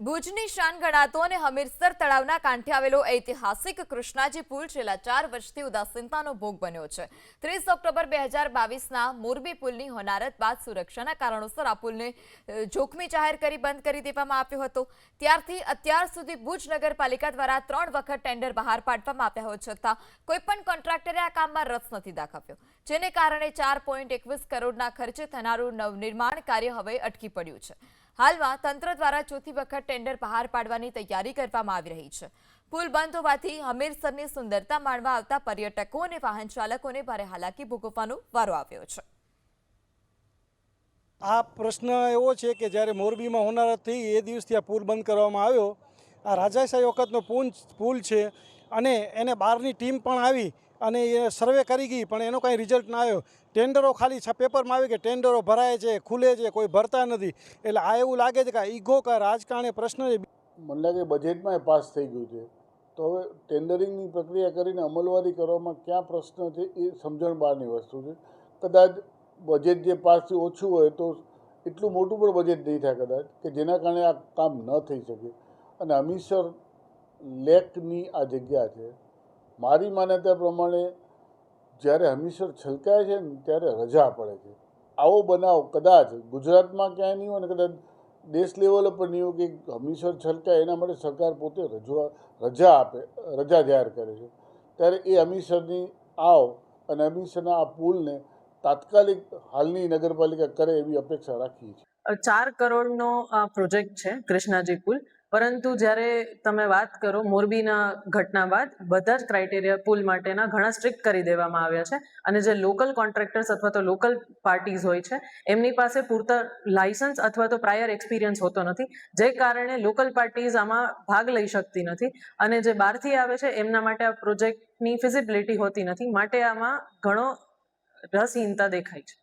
ભુજની શાન ગણાતો અને હમીરસર તળાવના કાંઠે આવેલો ઐતિહાસિક કૃષ્ણાજી પુલ છેલ્લા 4 વર્ષથી ઉદાસીનતાનો ભોગ બન્યો છે। 30 ઓક્ટોબર 2022ના મોરબી પુલની હોનારત બાદ સુરક્ષાના કારણોસર આ પુલને જોખમી જાહેર કરી બંધ કરી દેવામાં આવ્યો હતો। ત્યારથી અત્યાર સુધી ભુજ નગરપાલિકા દ્વારા 3 વખત ટેન્ડર બહાર પાડવામાં આવ્યા હોવા છતાં કોઈપણ કોન્ટ્રાક્ટરે આ કામમાં રસ નથી દાખવ્યો, જેને કારણે 4.21 કરોડના ખર્ચે થનારું નવનિર્માણ કાર્ય હવે અટકી પડ્યું છે। હાલમાં તંત્ર દ્વારા ચોથી વખત ટેન્ડર બહાર પાડવાની તૈયારી કરવામાં આવી રહી છે। પુલ બંધ હોવાથી હમીરસરની સુંદરતા માણવા આવતા પર્યટકો અને વાહન ચાલકોને ભારે હાલાકી ભોગવવાનો વારો આવ્યો છે। આ પ્રશ્ન એવો છે કે જ્યારે મોરબીમાં હોનારત થઈ એ દિવસથી આ પુલ બંધ કરવામાં આવ્યો। આ રાજાશાહી વખતનો પુલ છે અને એને બહારની ટીમ પણ આવી અને એ સર્વે કરી ગઈ, પણ એનો કાંઈ રિઝલ્ટ ના આવ્યો। ટેન્ડરો ખાલી પેપરમાં આવી કે ટેન્ડરો ભરાય છે, ખુલે છે, કોઈ ભરતા નથી। એટલે આ એવું લાગે છે કે આ ઈગો કે રાજકારણે પ્રશ્ન છે। મને લાગે બજેટમાં પાસ થઈ ગયું છે, તો હવે ટેન્ડરિંગની પ્રક્રિયા કરીને અમલવારી કરવામાં ક્યાં પ્રશ્ન છે એ સમજણ બહારની વસ્તુ છે। કદાચ બજેટ જે પાસ ઓછું હોય તો એટલું મોટું પણ બજેટ નહીં થાય કદાચ કે જેના કારણે આ કામ ન થઈ શકે। અને હમીરસર લેકની આ જગ્યા છે, મારી માન્યતા પ્રમાણે જ્યારે હમીરસર છલકાય છે ને ત્યારે રજા પડે છે। આવો બનાવ કદાચ ગુજરાતમાં ક્યાંય નહીં હોય ને કદાચ દેશ લેવલ પર નહીં હોય કે હમીરસર છલકાય એના માટે સરકાર પોતે રજા જાહેર કરે છે। ત્યારે એ હમીરસરની અને હમીરસરના આ પુલને તાત્કાલિક હાલની નગરપાલિકા કરે એવી અપેક્ષા રાખીએ છીએ। 4 કરોડનો આ પ્રોજેક્ટ છે કૃષ્ણાજી પુલ, પરંતુ જ્યારે તમે વાત કરો મોરબીના ઘટના બાદ બધા જ ક્રાઇટેરિયા પુલ માટેના ઘણા સ્ટ્રિક્ટ કરી દેવામાં આવ્યા છે અને જે લોકલ કોન્ટ્રાક્ટર્સ અથવા તો લોકલ પાર્ટીઝ હોય છે એમની પાસે પૂરતા લાયસન્સ અથવા તો પ્રાયર એક્સપિરિયન્સ હોતો નથી, જે કારણે લોકલ પાર્ટીઝ આમાં ભાગ લઈ શકતી નથી અને જે બહારથી આવે છે એમના માટે આ પ્રોજેક્ટની ફિઝિબિલિટી હોતી નથી, માટે આમાં ઘણો રસહીનતા દેખાય છે।